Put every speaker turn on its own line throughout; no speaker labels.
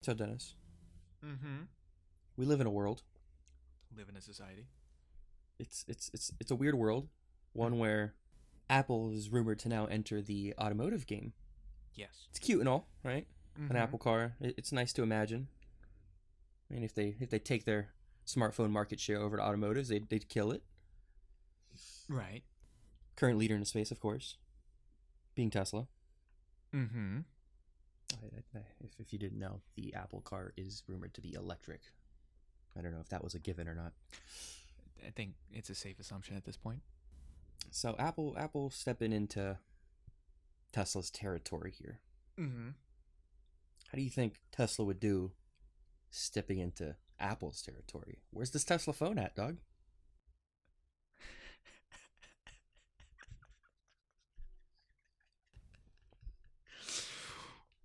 So Dennis,
Mm-hmm.
we live in a world.
Live in a society.
It's a weird world, one where Apple is rumored to now enter the automotive game.
Yes.
It's cute and all, right? An
Mm-hmm.
Apple car. It's nice to imagine. I mean, if they take their smartphone market share over to automotives, they'd kill it.
Right.
Current leader in the space, of course, being Tesla.
Mm-hmm.
If you didn't know, the Apple car is rumored to be electric. I don't know if that was a given or not.
I think it's a safe assumption at this point.
So Apple stepping into Tesla's territory here.
Mm-hmm.
How do you think Tesla would do stepping into Apple's territory? Where's this Tesla phone at, dog?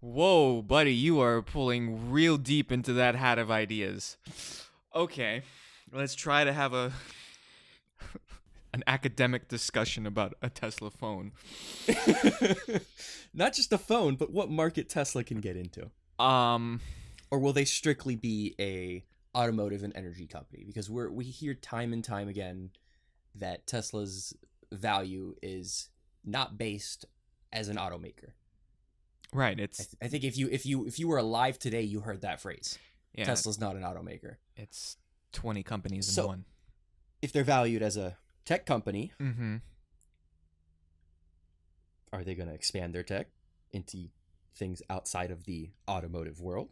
Whoa, buddy, you are pulling real deep into that hat of ideas. Okay, let's try to have an academic discussion about a Tesla phone.
Not just a phone, but what market Tesla can get into.
Um,
Or will they strictly be a automotive and energy company? Because we hear time and time again that Tesla's value is not based as an automaker.
right. It's
I think if you were alive today, you heard that phrase.
yeah.
Tesla's not an automaker.
It's 20 companies in
So
one.
if they're valued as a tech company,
Mm-hmm.
are they going to expand their tech into things outside of the automotive world?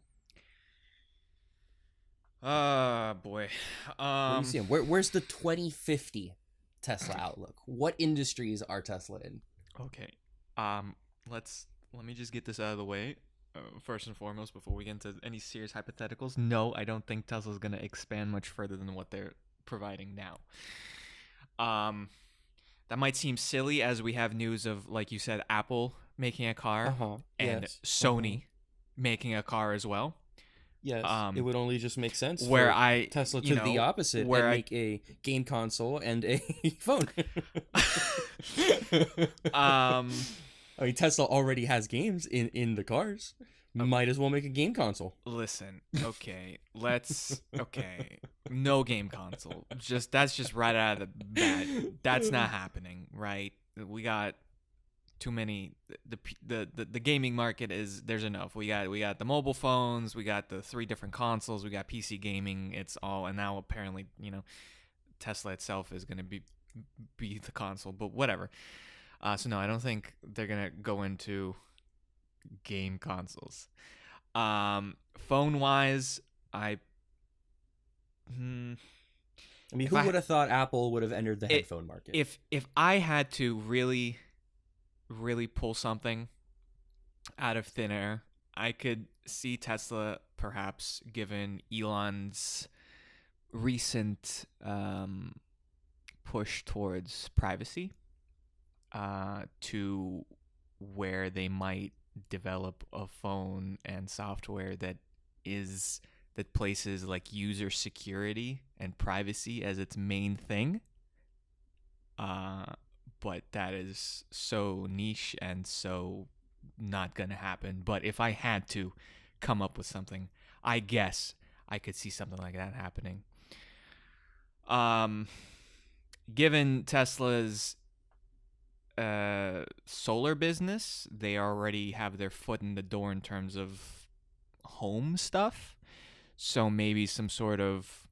Boy.
What do you see? Where's the 2050 Tesla outlook? What industries are Tesla in?
Okay. Um, let me just get this out of the way. First and foremost, before we get into any serious hypotheticals, no, I don't think Tesla's gonna expand much further than what they're providing now. Um, that might seem silly as we have news of, like you said, Apple making a car and
Yes.
Sony making a car as well.
Yes. It
Um,
would only just make sense
where
for
I,
Tesla
you
to the
know,
opposite
where
and
I,
make a game console and a phone.
um,
I mean, Tesla already has games in the cars. Might as well make a game console.
listen, okay, no game console. That's just right out of the bat. That's not happening, right? We got too many. The gaming market is there's enough. We got the mobile phones, we got the three different consoles, we got PC gaming. It's all, and now apparently Tesla itself is gonna be the console, but whatever. So no, I don't think they're gonna go into game consoles. Phone wise, I hmm,
I mean,
if
who
I
would have thought Apple would have entered the
it,
headphone market?
if I had to really pull something out of thin air, I could see Tesla perhaps, given Elon's recent push towards privacy, to where they might develop a phone and software is that places like user security and privacy as its main thing. Uh, but that is so niche and so not gonna happen. But if I had to come up with something, I guess I could see something like that happening. Um, given Tesla's solar business, they already have their foot in the door in terms of home stuff. So maybe some sort of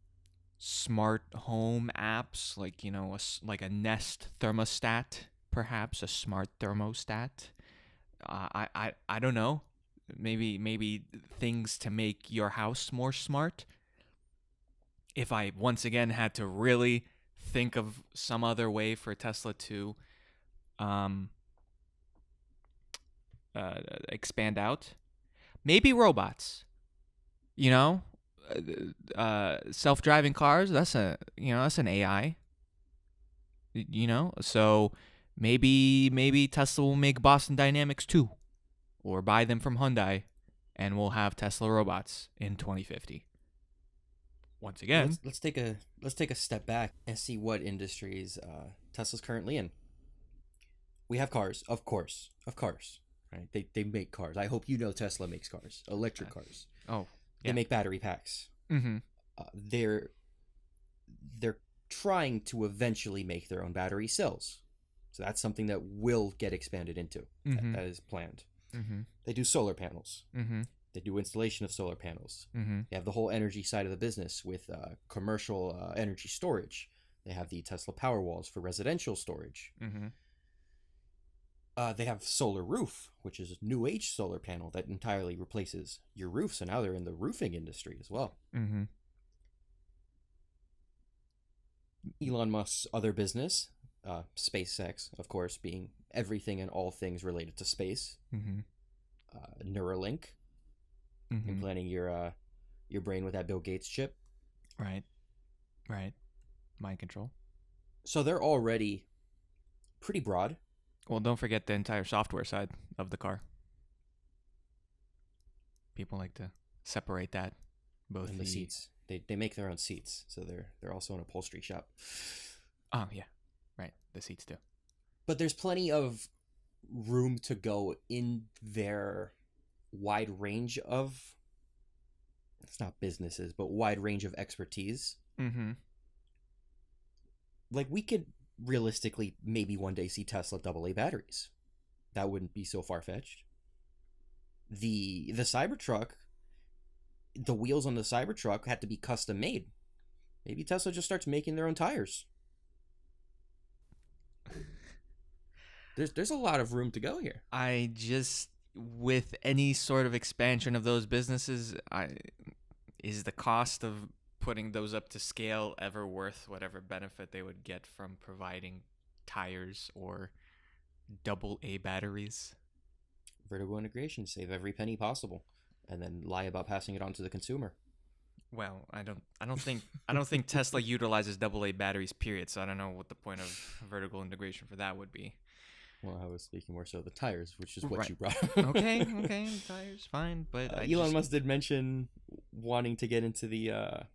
smart home apps, like like a Nest thermostat, perhaps a smart thermostat. I don't know. Maybe things to make your house more smart. If I once again had to really think of some other way for Tesla to um, expand out, maybe robots. You know, self-driving cars. That's an AI. So maybe Tesla will make Boston Dynamics too, or buy them from Hyundai, and we'll have Tesla robots in 2050. Once
Well,
again,
let's take a step back and see what industries Tesla's currently in. We have cars, of course, right? They make cars. I hope you know Tesla makes cars, electric cars.
oh,
They
Yeah.
make battery packs.
Mm-hmm.
They're trying to eventually make their own battery cells. So that's something that will get expanded into.
Mm-hmm.
That is planned.
Mm-hmm.
They do solar panels.
Mm-hmm.
They do installation of solar panels.
Mm-hmm.
They have the whole energy side of the business with commercial energy storage. They have the Tesla Powerwalls for residential storage.
Mm-hmm.
They have solar roof, which is a new age solar panel that entirely replaces your roof. So now they're in the roofing industry as well.
Mm-hmm.
Elon Musk's other business, SpaceX, of course, being everything and all things related to space.
Mm-hmm.
Neuralink,
Mm-hmm.
implanting your brain with that Bill Gates chip.
Right. Right. Mind control.
So they're already pretty broad.
Well, don't forget the entire software side of the car. People like to separate that. Both
And the seats. They make their own seats, so they're also an upholstery shop.
Oh yeah, right. The seats too.
But there's plenty of room to go in their wide range of, it's not businesses, but wide range of expertise.
Mm-hmm.
Like, we could realistically maybe one day see Tesla AA batteries. That wouldn't be so far-fetched. The Cybertruck, the wheels on the Cybertruck had to be custom made. Maybe Tesla just starts making their own tires. There's a lot of room to go here.
I just, with any sort of expansion of those businesses, is the cost of putting those up to scale ever worth whatever benefit they would get from providing tires or AA batteries?
Vertical integration, save every penny possible, and then lie about passing it on to the consumer.
Well, I don't think Tesla utilizes AA batteries, period. So I don't know what the point of vertical integration for that would be.
Well, I was speaking more so of the tires, which is what
Right.
you brought up.
Okay, tires, fine, but
Elon Musk did mention wanting to get into the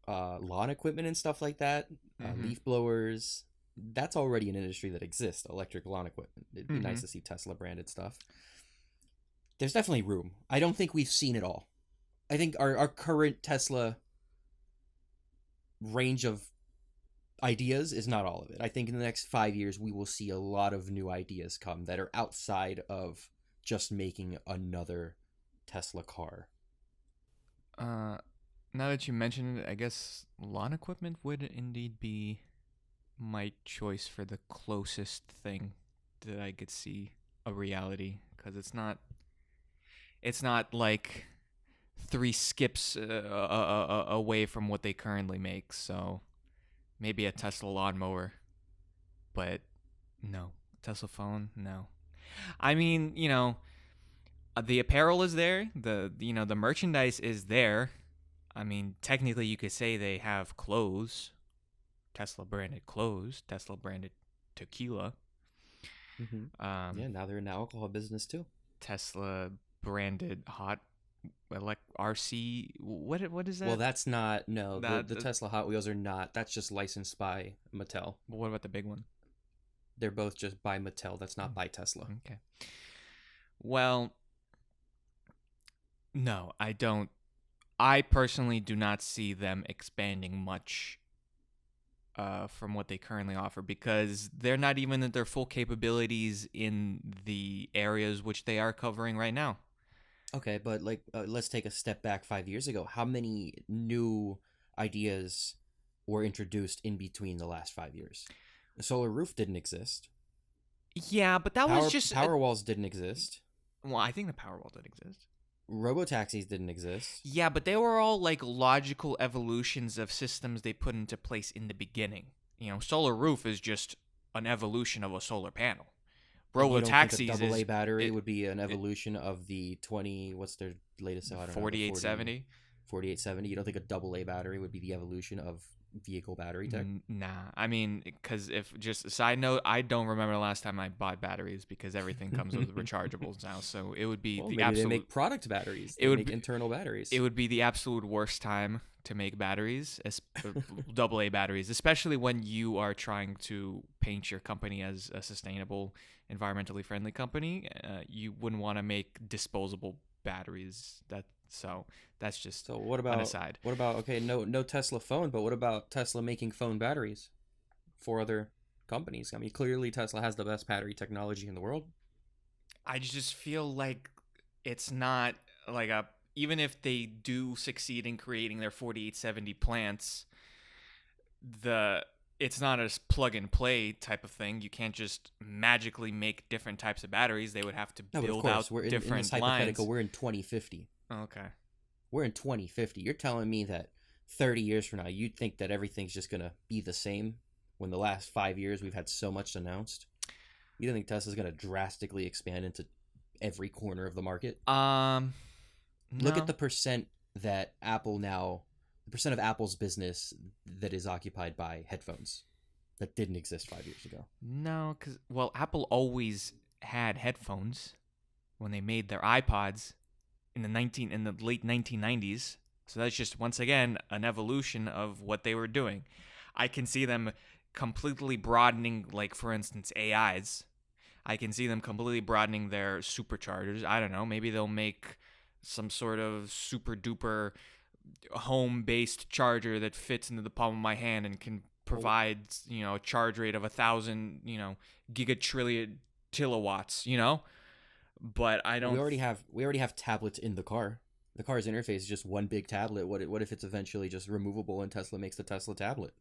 lawn equipment and stuff like that,
Mhm.
leaf blowers. That's already an industry that exists, electric lawn equipment. It'd be nice
Mhm.
to see Tesla branded stuff. There's definitely room. I don't think we've seen it all. I think our current Tesla range of ideas is not all of it. I think in the next 5 years we will see a lot of new ideas come that are outside of just making another Tesla car.
Now that you mention it, I guess lawn equipment would indeed be my choice for the closest thing that I could see a reality, because it's not like 3 skips away from what they currently make. So maybe a Tesla lawnmower, but no. Tesla phone, no. I mean, the apparel is there. The merchandise is there. I mean, technically you could say they have clothes. Tesla branded clothes, Tesla branded tequila.
Yeah, now they're in the alcohol business too.
Tesla branded hot RC. What is that?
Well, that's not, no,
That-
the Tesla Hot Wheels are not. That's just licensed by Mattel.
But what about the big one?
They're both just by Mattel. That's not by Tesla.
Okay. Well, no, I don't. I personally do not see them expanding much from what they currently offer, because they're not even at their full capabilities in the areas which they are covering right now.
Okay, but like, let's take a step back 5 years ago. How many new ideas were introduced in between the last 5 years? The solar roof didn't exist.
Yeah, but that was just
power walls didn't exist.
well, I think the Powerwall did exist.
Robotaxis didn't exist.
Yeah, but they were all like logical evolutions of systems they put into place in the beginning. Solar roof is just an evolution of a solar panel.
You don't think
Robotaxis
a double A
is
battery would be an evolution of the 20. What's their latest? I don't know, the
4870.
4870. You don't think a double A battery would be the evolution of vehicle battery tech?
Nah, I mean, because if just a side note, I don't remember the last time I bought batteries, because everything comes with rechargeables now. So it would be
Well,
the
maybe
absolute.
they make product batteries.
It would
make
be-
internal batteries.
It would be the absolute worst time to make batteries, double A batteries, especially when you are trying to paint your company as a sustainable, environmentally friendly company. You wouldn't want to make disposable batteries. So that's just
So what
an
about
aside.
okay, no Tesla phone, but what about Tesla making phone batteries for other companies? I mean, clearly Tesla has the best battery technology in the world.
I just feel like it's not like a, even if they do succeed in creating their 4870 plants, the it's not a plug and play type of thing. You can't just magically make different types of batteries. They would have to
No, but of
build
course,
out
we're in this
different
hypothetical.
lines.
We're in 2050.
Okay.
We're in 2050. You're telling me that 30 years from now, you'd think that everything's just gonna be the same when the last 5 years we've had so much announced? You don't think Tesla's gonna drastically expand into every corner of the market? Look at
No.
the percent that Apple now, the percent of Apple's business that is occupied by headphones that didn't exist 5 years ago.
No, cuz well, Apple always had headphones when they made their iPods in the late 1990s. So that's just once again an evolution of what they were doing. I can see them completely broadening, like for instance AIs. I can see them completely broadening their superchargers. I don't know, maybe they'll make some sort of super duper home based charger that fits into the palm of my hand and can
Well,
provide, a charge rate of 1,000, gigatrillion kilowatts, but I
we
don't.
already have tablets in the car. The car's interface is just one big tablet. What if it's eventually just removable and Tesla makes the Tesla tablet?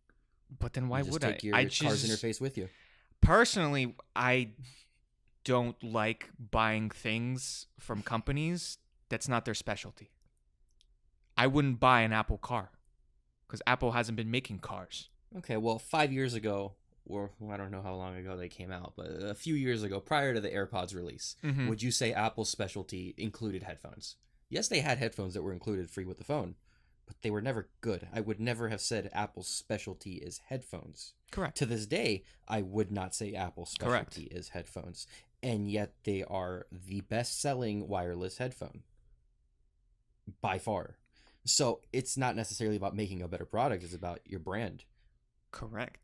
But then why
You just
would I?
take your
I
car's
just
interface with you.
personally, I don't like buying things from companies that's not their specialty. I wouldn't buy an Apple car because Apple hasn't been making cars.
Okay, well, 5 years ago, or I don't know how long ago they came out, but a few years ago, prior to the AirPods release,
Mm-hmm.
would you say Apple's specialty included headphones? Yes, they had headphones that were included free with the phone, but they were never good. I would never have said Apple's specialty is headphones.
Correct.
To this day, I would not say Apple's specialty is headphones. And yet they are the best-selling wireless headphone by far. So it's not necessarily about making a better product, it's about your brand.
Correct,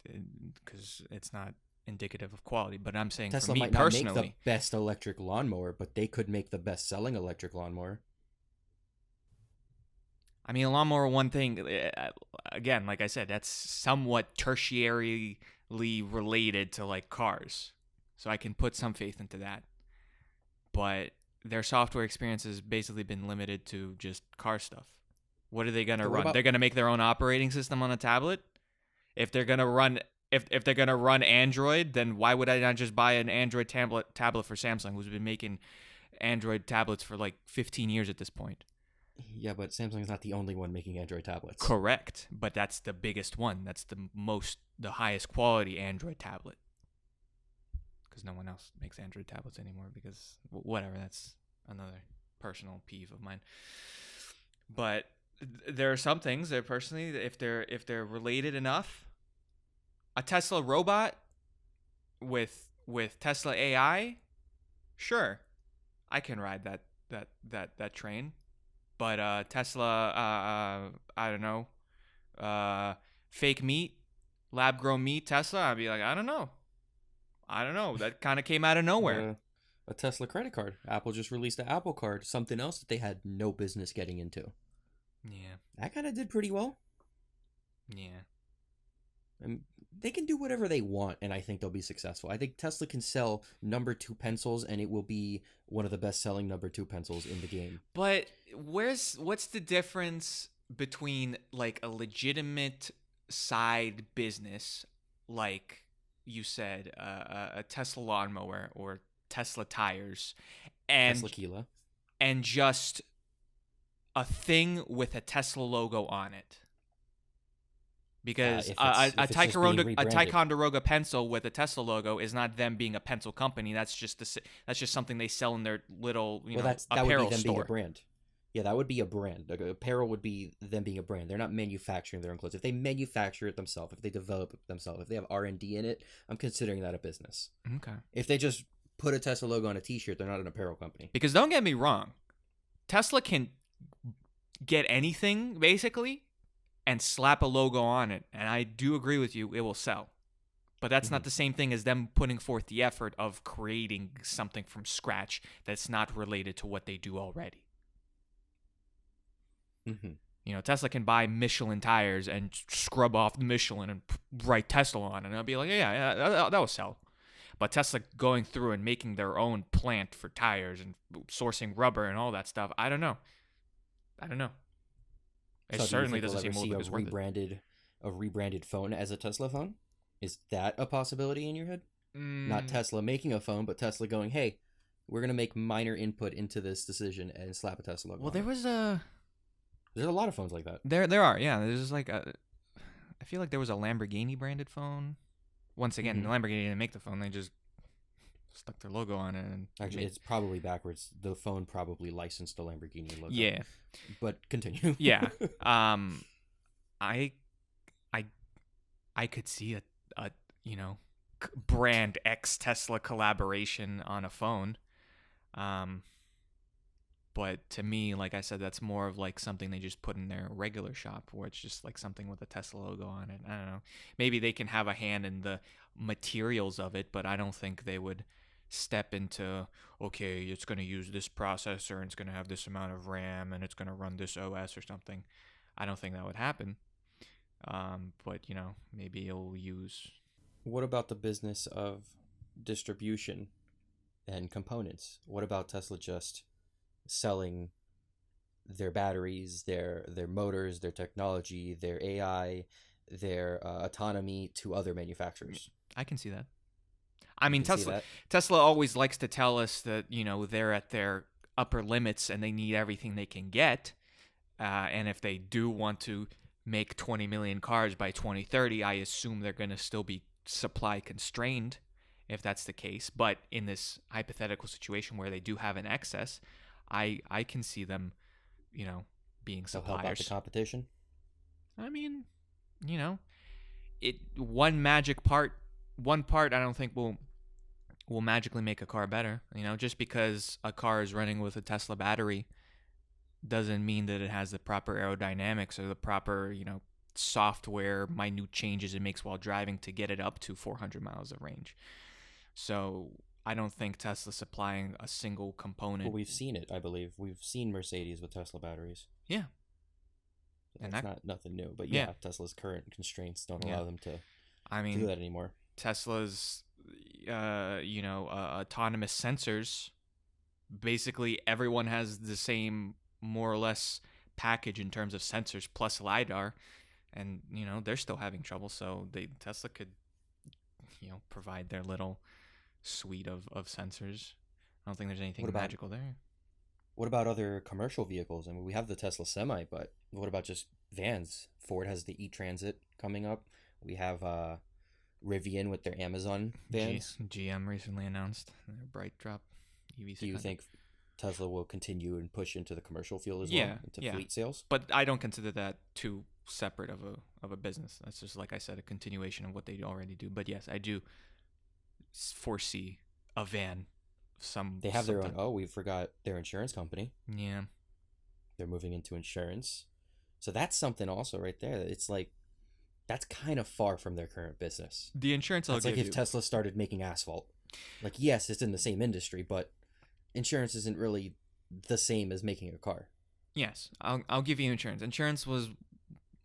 because it's not indicative of quality. But I'm saying for
Tesla
me
might not make the
personally,
best electric lawnmower, but they could make the best-selling electric lawnmower.
I mean, a lawnmower, one thing, again, like I said, that's somewhat tertiarily related to like cars. So I can put some faith into that. But their software experience has basically been limited to just car stuff. What are they going to
So what
run?
about
They're going to make their own operating system on a tablet? If they're going to run if they're going to run Android, then why would I not just buy an Android tablet for Samsung, who's been making Android tablets for like 15 years at this point?
Yeah, but Samsung's not the only one making Android tablets.
Correct, but that's the biggest one. That's the highest quality Android tablet. Because no one else makes Android tablets anymore. Because whatever, that's another personal peeve of mine. But there are some things that personally, if they're related enough, a Tesla robot with Tesla AI, sure, I can ride that train. But Tesla, I don't know, fake meat, lab grown meat, Tesla, I'd be like, I don't know. That kind of came out of nowhere.
A Tesla credit card. Apple just released the Apple Card, something else that they had no business getting into.
Yeah.
That kind of did pretty well.
Yeah.
And they can do whatever they want, and I think they'll be successful. I think Tesla can sell number 2 pencils, and it will be one of the best-selling number 2 pencils in the game.
But what's the difference between like a legitimate side business, like you said, a Tesla lawnmower or Tesla tires, and
Tesla Kila.
and just a thing with a Tesla logo on it? Because a Ticonderoga pencil with a Tesla logo is not them being a pencil company. That's just something they sell in their little
that
apparel
would be them
store.
being a brand. Yeah, that would be a brand. Like, apparel would be them being a brand. They're not manufacturing their own clothes. If they manufacture it themselves, if they develop it themselves, if they have R&D in it, I'm considering that a business.
Okay.
If they just put a Tesla logo on a T-shirt, they're not an apparel company.
Because don't get me wrong, Tesla can get anything basically and slap a logo on it, and I do agree with you, it will sell. But that's not the same thing as them putting forth the effort of creating something from scratch that's not related to what they do already.
Hmm.
Tesla can buy Michelin tires and scrub off the Michelin and write Tesla on it. And I'll be like, yeah, that will sell. But Tesla going through and making their own plant for tires and sourcing rubber and all that stuff, I don't know. It
So do you
certainly
think we'll
doesn't
ever
seem
see
like it's worth it.
a rebranded phone as a Tesla phone? Is that a possibility in your head? Not
Mm,
Tesla making a phone, but Tesla going, hey, we're going to make minor input into this decision and slap a Tesla logo
well,
on
there
it.
was a
There's a lot of phones like that.
there are, yeah. There's like I feel like there was a Lamborghini branded phone. Once again,
Mm-hmm.
the Lamborghini didn't make the phone; they just stuck their logo on it. And
Actually, it's probably backwards. The phone probably licensed the Lamborghini logo.
yeah,
But continue.
yeah. I, I, I could see a brand X Tesla collaboration on a phone. Um, but to me, like I said, that's more of like something they just put in their regular shop, where it's just like something with a Tesla logo on it. I don't know. Maybe they can have a hand in the materials of it, but I don't think they would step into, okay, it's going to use this processor and it's going to have this amount of RAM and it's going to run this OS or something. I don't think that would happen. But maybe it'll use.
What about the business of distribution and components? What about Tesla just selling their batteries, their motors, their technology, their AI, their autonomy to other manufacturers?
I can see that. I
You
mean,
can see
Tesla
that.
Tesla always likes to tell us that they're at their upper limits and they need everything they can get. And if they do want to make 20 million cars by 2030, I assume they're going to still be supply constrained if that's the case. But in this hypothetical situation where they do have an excess, I can see them, being
They'll help out the
suppliers.
competition.
I mean, you know, it one part I don't think will magically make a car better. Just because a car is running with a Tesla battery doesn't mean that it has the proper aerodynamics or the proper, software minute changes it makes while driving to get it up to 400 miles of range. So I don't think Tesla's supplying a single component.
Well, we've seen it, I believe. We've seen Mercedes with Tesla batteries.
Yeah.
That's
And that,
not nothing new, but
yeah.
yeah, Tesla's current constraints don't
Yeah.
allow them to
I
do
mean,
that anymore.
Tesla's, autonomous sensors, basically everyone has the same, more or less, package in terms of sensors plus LiDAR. And, they're still having trouble. So Tesla could, provide their little suite of sensors. I don't think there's anything magical there.
What about other commercial vehicles? I mean, we have the Tesla Semi, but what about just vans? Ford has the E-Transit coming up. We have Rivian with their Amazon vans.
GM recently announced their Bright Drop EV600.
Do you think Tesla will continue and push into the commercial field as
Yeah,
well, into
yeah.
fleet sales?
But I don't consider that too separate of a business. That's just, like I said, a continuation of what they already do. But yes, I do foresee a van.
They have their own. Oh, we forgot their insurance company.
Yeah.
They're moving into insurance. So that's something also right there. It's like, that's kind of far from their current business.
The insurance I'll
It's
give
like if
you.
Tesla started making asphalt. Like, yes, it's in the same industry, but insurance isn't really the same as making a car.
Yes, I'll give you insurance. Insurance was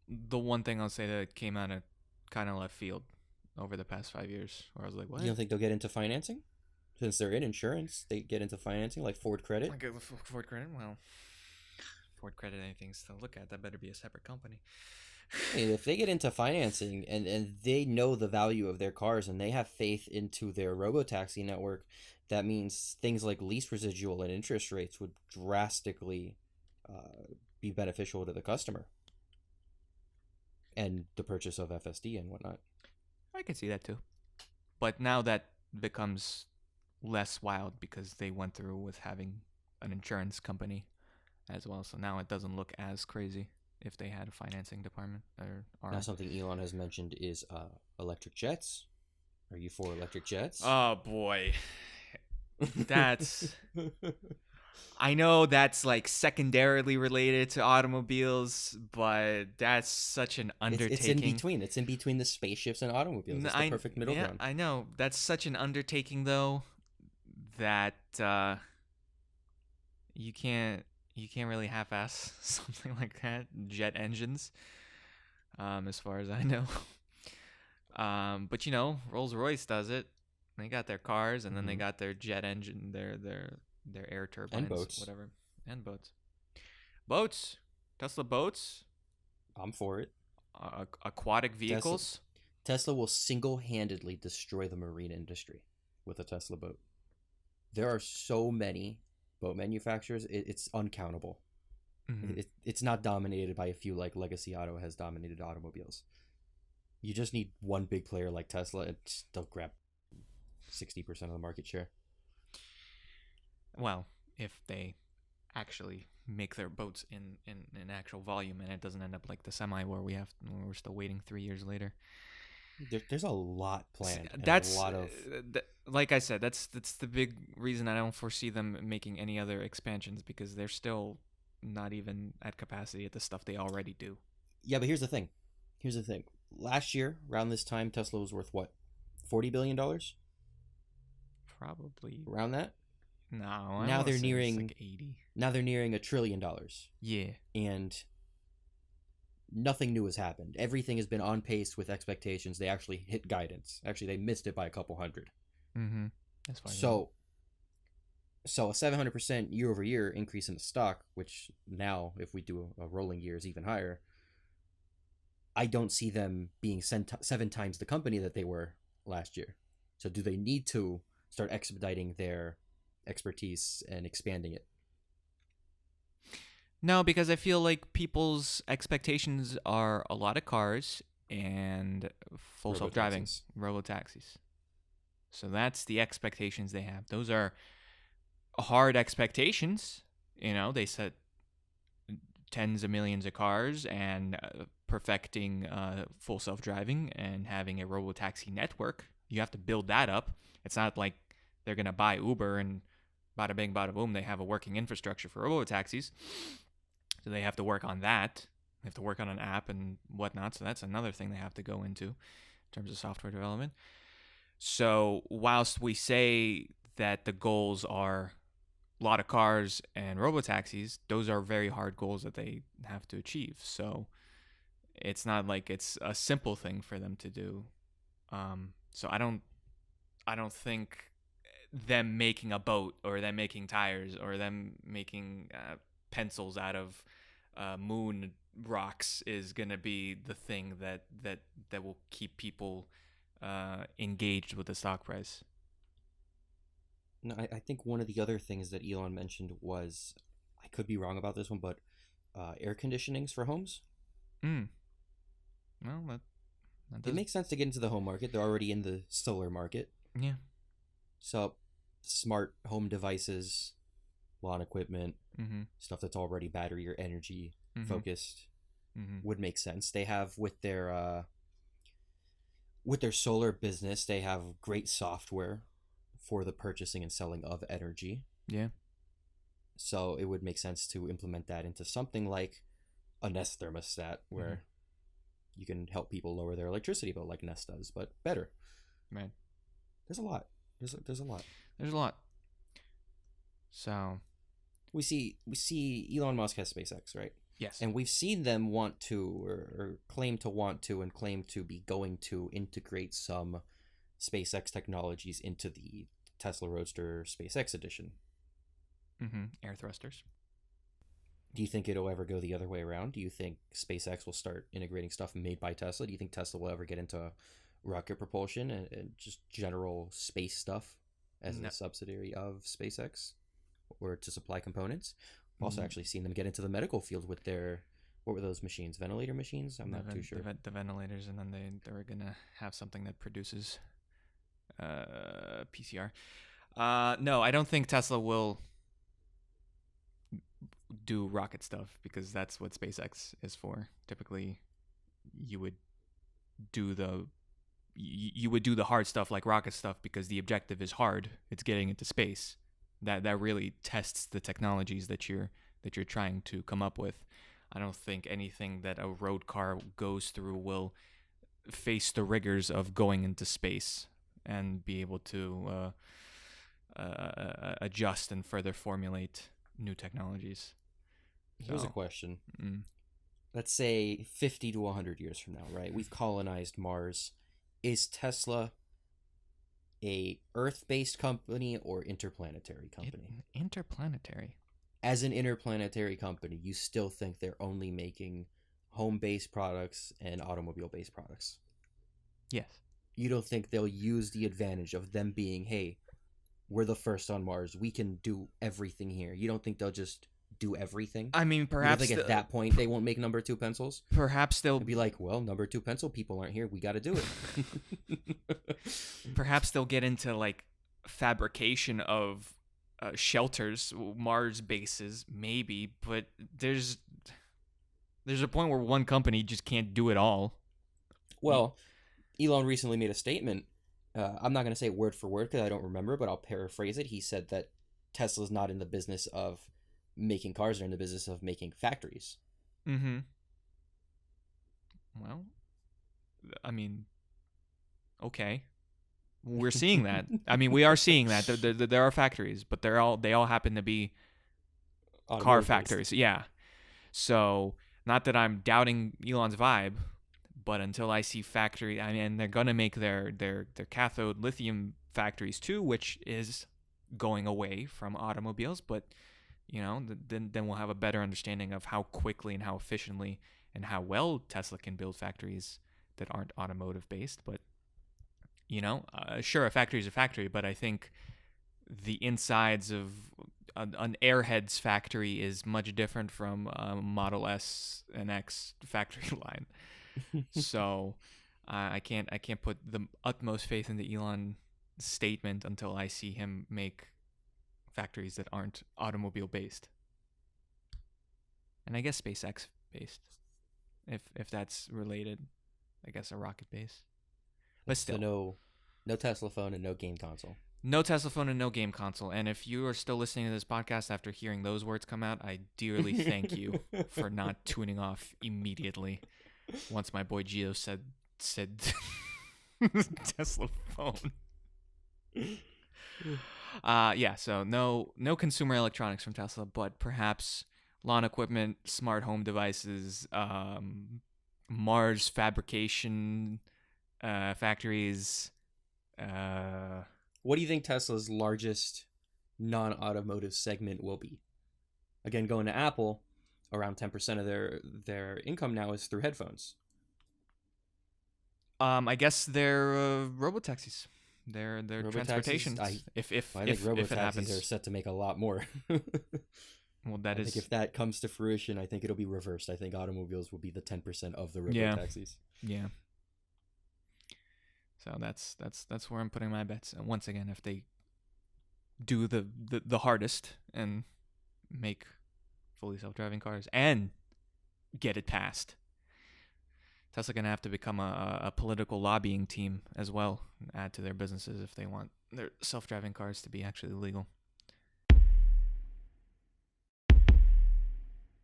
the one thing I'll say that came out of kind of left field over the past 5 years, where I was like, what?
You don't think they'll get into financing? Since they're in insurance, they get into financing like Ford Credit.
Like Ford Credit? Well, Ford Credit, anything's to look at. That better be a separate company.
Hey, if they get into financing and they know the value of their cars and they have faith into their robotaxi network, that means things like lease residual and interest rates would drastically be beneficial to the customer and the purchase of FSD and whatnot.
I can see that too. But now that becomes less wild because they went through with having an insurance company as well. So now it doesn't look as crazy if they had a financing department or arm.
Now something Elon has mentioned is electric jets. Are you for electric jets?
Oh boy. That's I know that's like secondarily related to automobiles, but that's such an undertaking.
It's in between. It's in between the spaceships and automobiles. It's the perfect middle ground.
I know. That's such an undertaking though that you can't you can't really half-ass something like that. Jet engines, as far as I know. But Rolls-Royce does it. They got their cars, and then they
Hmm.
got their jet engine, their air
And
turbines,
boats.
whatever, and boats. Boats, Tesla boats,
I'm for it.
aquatic
Tesla
vehicles.
Tesla will single-handedly destroy the marine industry with a Tesla boat. There are so many boat manufacturers, it's uncountable.
Hmm.
It's not dominated by a few like Legacy Auto has dominated automobiles. You just need one big player like Tesla, and they'll grab 60% of the market share.
Well, if they actually make their boats in actual volume, and it doesn't end up like the semi where we're still waiting 3 years later.
There's a lot planned and a
That's
lot of
like I said, that's the big reason I don't foresee them making any other expansions, because they're still not even at capacity at the stuff they already do.
yeah. But here's the thing. Here's the thing. Last year, around this time, Tesla was worth what, $40 billion,
Probably.
around that.
No, I
Now
want to
they're
say it's
nearing
like 80.
now they're nearing $1 trillion,
Yeah.
and nothing new has happened. Everything has been on pace with expectations. They actually hit guidance. Actually, they missed it by a couple hundred.
Mm-hmm. That's fine.
So, so a 700% year over year increase in the stock, which now, if we do a rolling year, is even higher. I don't see them being 7 times the company that they were last year. So, do they need to start expediting their expertise and expanding it?
No, because I feel like people's expectations are a lot of cars and full self-driving
Robotaxis.
robo-taxis. So that's the expectations they have. Those are hard expectations. They set tens of millions of cars and perfecting full self-driving and having a robo-taxi network. You have to build that up. It's not like they're going to buy Uber and bada bing, bada boom, they have a working infrastructure for robo-taxis. So they have to work on that. They have to work on an app and whatnot. So that's another thing they have to go into in terms of software development. So whilst we say that the goals are a lot of cars and robotaxis, those are very hard goals that they have to achieve. So it's not like it's a simple thing for them to do. So I don't think them making a boat or them making tires or them making pencils out of moon rocks is gonna be the thing that will keep people engaged with the stock price.
No, I think one of the other things that Elon mentioned was, I could be wrong about this one, but air conditionings for homes.
Mm. Well, that
It
does.
makes sense to get into the home market. They're already in the solar market.
Yeah.
So, smart home devices, lawn equipment,
Mm-hmm.
stuff that's already battery or energy
Mm-hmm.
focused
Mm-hmm.
would make sense. They have with their solar business, they have great software for the purchasing and selling of energy.
Yeah.
So it would make sense to implement that into something like a Nest thermostat,
Mm-hmm.
where you can help people lower their electricity bill like Nest does, but better.
Right.
There's a lot. There's a lot.
There's a lot. So
We see Elon Musk has SpaceX, right?
yes.
And we've seen them want to, or claim to want to, and claim to be going to integrate some SpaceX technologies into the Tesla Roadster SpaceX edition.
Mm-hmm. Air thrusters.
Do you think it'll ever go the other way around? Do you think SpaceX will start integrating stuff made by Tesla? Do you think Tesla will ever get into rocket propulsion and just general space stuff as
No.
a subsidiary of SpaceX, or to supply components? We've also
Mm,
actually seen them get into the medical field with their, what were those machines? Ventilator machines? I'm not too sure.
the ventilators, and then they were gonna have something that produces PCR. No, I don't think Tesla will do rocket stuff, because that's what SpaceX is for. Typically, you would do the you would do the hard stuff like rocket stuff, because the objective is hard. It's getting into space. That really tests the technologies that you're trying to come up with. I don't think anything that a road car goes through will face the rigors of going into space and be able to adjust and further formulate new technologies.
Here's a
So,
question.
mm,
Let's say 50 to 100 years from now, right? We've colonized Mars. Is Tesla a Earth-based company or interplanetary company?
interplanetary.
As an interplanetary company, you still think they're only making home-based products and automobile-based products?
Yes.
You don't think they'll use the advantage of them being, hey, we're the first on Mars. We can do everything here. You don't think they'll just do everything?
I mean,
You don't think at that point they won't make number two pencils?
perhaps they'll
And be like, well, number two pencil people aren't here. We got to do it.
perhaps they'll get into like fabrication of shelters, Mars bases, maybe. But there's a point where one company just can't do it all.
Well, Elon recently made a statement. I'm not going to say word for word because I don't remember, but I'll paraphrase it. He said that Tesla's not in the business of making cars; they're in the business of making factories.
Mm-hmm. Well, I mean, okay. We're seeing that. I mean, we are seeing that. There are factories, but they all happen to be car factories. Yeah. So, not that I'm doubting Elon's vibe, but until I see factory, I mean, they're gonna make their cathode lithium factories too, which is going away from automobiles. But then we'll have a better understanding of how quickly and how efficiently and how well Tesla can build factories that aren't automotive based. But sure, a factory is a factory, but I think the insides of an Airheads factory is much different from a Model S and X factory line. So I can't put the utmost faith into Elon's statement until I see him make factories that aren't automobile based, and I guess SpaceX based, if that's related. I guess a rocket base, but still,
So no Tesla phone and no game console.
no Tesla phone and no game console. And if you are still listening to this podcast after hearing those words come out, I dearly thank you for not tuning off immediately once my boy Gio said Tesla phone. Yeah, so no consumer electronics from Tesla, but perhaps lawn equipment, smart home devices, Mars fabrication factories.
What do you think Tesla's largest non-automotive segment will be? Again, going to Apple, around 10% of their income now is through headphones.
I guess they're robotaxis. They're transportations.
I think
if it
robotaxis
happens,
are set to make a lot more.
well,
I think if that comes to fruition, I think it'll be reversed. I think automobiles will be the 10% of the robotaxis.
Yeah. So that's where I'm putting my bets. And once again, if they do the hardest and make fully self-driving cars and get it passed, Tesla gonna have to become a political lobbying team as well, and add to their businesses if they want their self-driving cars to be actually legal.